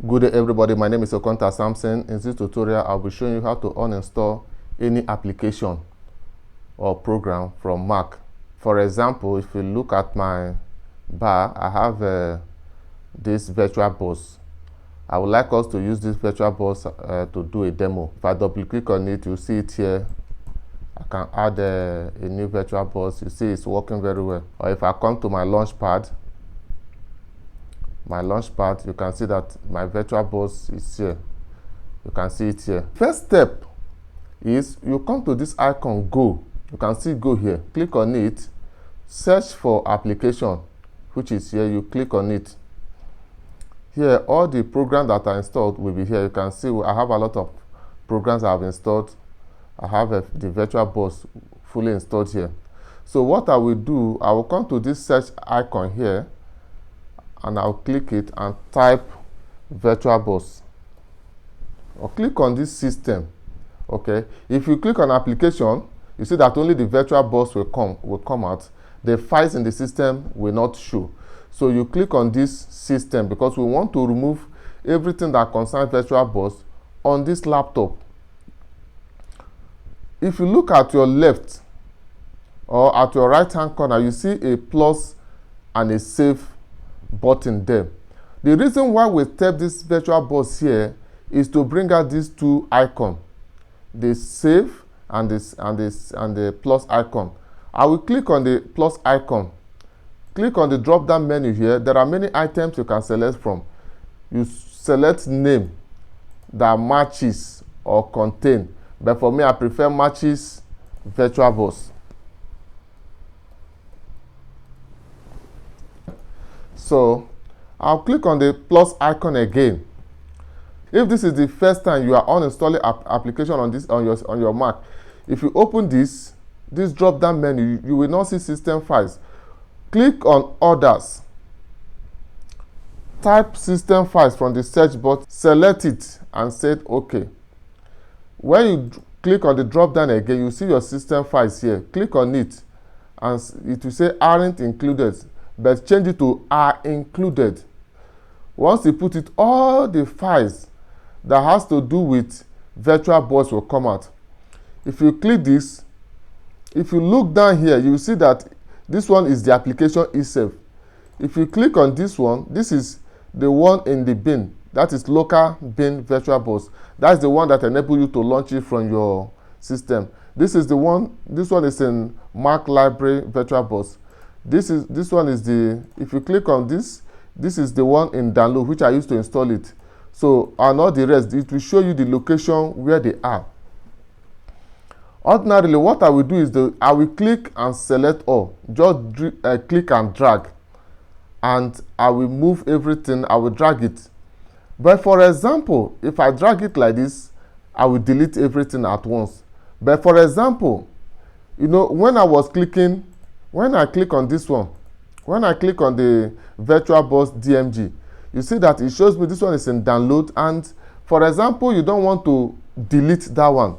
Good day everybody, my name is Okonta Samson. In this tutorial, I'll be showing you how to uninstall any application or program from Mac. For example, if you look at my bar, I have this virtual boss. I would like us to use this virtual boss to do a demo. If I double click on it, you'll see it here. I can add a new virtual boss. You see it's working very well. Or if I come to my launchpad, you can see that my virtual boss is here. You can see it here. First step is you come to this icon Go. You can see Go here. Click on it. Search for application, which is here. You click on it. Here, all the programs that are installed will be here. You can see I have a lot of programs I have installed. I have the virtual boss fully installed here. So what I will do, I will come to this search icon here, and I'll click it and type VirtualBoss. Or click on this system. Okay. If you click on application, you see that only the VirtualBoss will come out. The files in the system will not show. So you click on this system because we want to remove everything that concerns VirtualBoss on this laptop. If you look at your left or at your right hand corner, you see a plus and a save button there. The reason why we tap this VirtualBoss here is to bring out these two icons, the save and the plus icon. I will click on the plus icon. Click on the drop down menu here. There are many items you can select from. You select name that matches or contain, but for me I prefer matches VirtualBoss. So I'll click on the plus icon again. If this is the first time you are uninstalling application on your Mac, if you open this drop down menu, you will not see system files. Click on others. Type system files from the search box, select it and say OK. When you click on the drop down again, you see your system files here. Click on it and it will say aren't included, but change it to are included. Once you put it, all the files that has to do with VirtualBoss will come out. If you click this, if you look down here, you will see that this one is the application itself. If you click on this one, this is the one in the bin. That is local bin VirtualBoss. That's the one that enables you to launch it from your system. This is the one. This one is in Mac Library VirtualBoss. This one is the, if you click on this is the one in download, which I used to install it. So, and all the rest, it will show you the location where they are. Ordinarily, what I will do is I will click and select all. Just click and drag, and I will move everything. I will drag it. But for example, if I drag it like this, I will delete everything at once. But for example, when I click on this one, when I click on the VirtualBoss DMG, you see that it shows me this one is in download, and for example, you don't want to delete that one.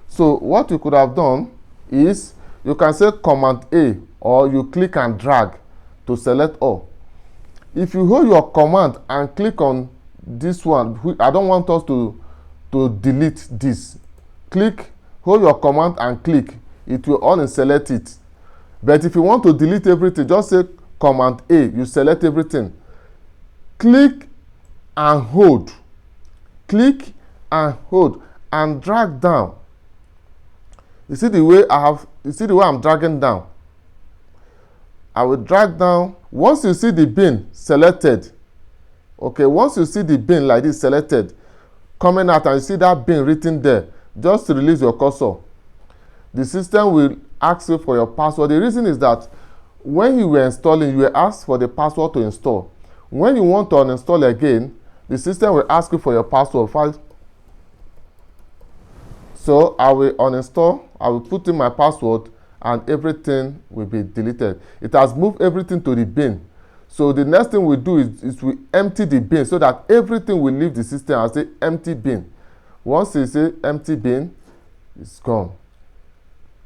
So what you could have done is you can say Command A, or you click and drag to select all. If you hold your command and click on this one, I don't want us to delete this. Hold your command and click, it will unselect it. But if you want to delete everything, just say Command A, you select everything. Click and hold. Click and hold and drag down. You see the way I'm dragging down. I will drag down. Once you see the bin selected, okay, once you see the bin like this selected, coming out and you see that bin written there, just release your cursor. The system will ask you for your password. The reason is that when you were installing, you were asked for the password to install. When you want to uninstall again, the system will ask you for your password. So I will uninstall, I will put in my password, and everything will be deleted. It has moved everything to the bin. So the next thing we do is we empty the bin so that everything will leave the system and say empty bin. Once you say empty bin, it's gone.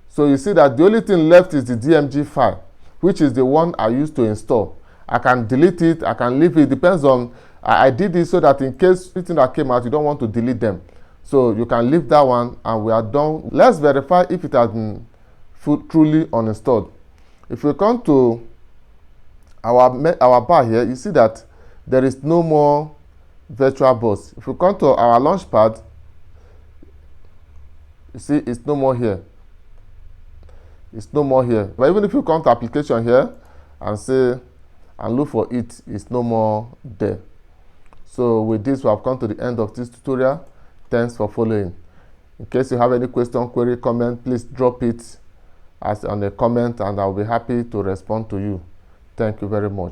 So you see that the only thing left is the DMG file, which is the one I used to install. I can delete it, I can leave it, depends on I did this so that in case anything that came out, you don't want to delete them. So you can leave that one, and we are done. Let's verify if it has been truly uninstalled. If we come to our bar here, you see that there is no more VirtualBox. If we come to our launchpad, you see it's no more here. It's no more here. But even if you come to application here and say and look for it, it's no more there. So with this, we have come to the end of this tutorial. Thanks for following. In case you have any question, query, comment, please drop it as on a comment, and I'll be happy to respond to you. Thank you very much.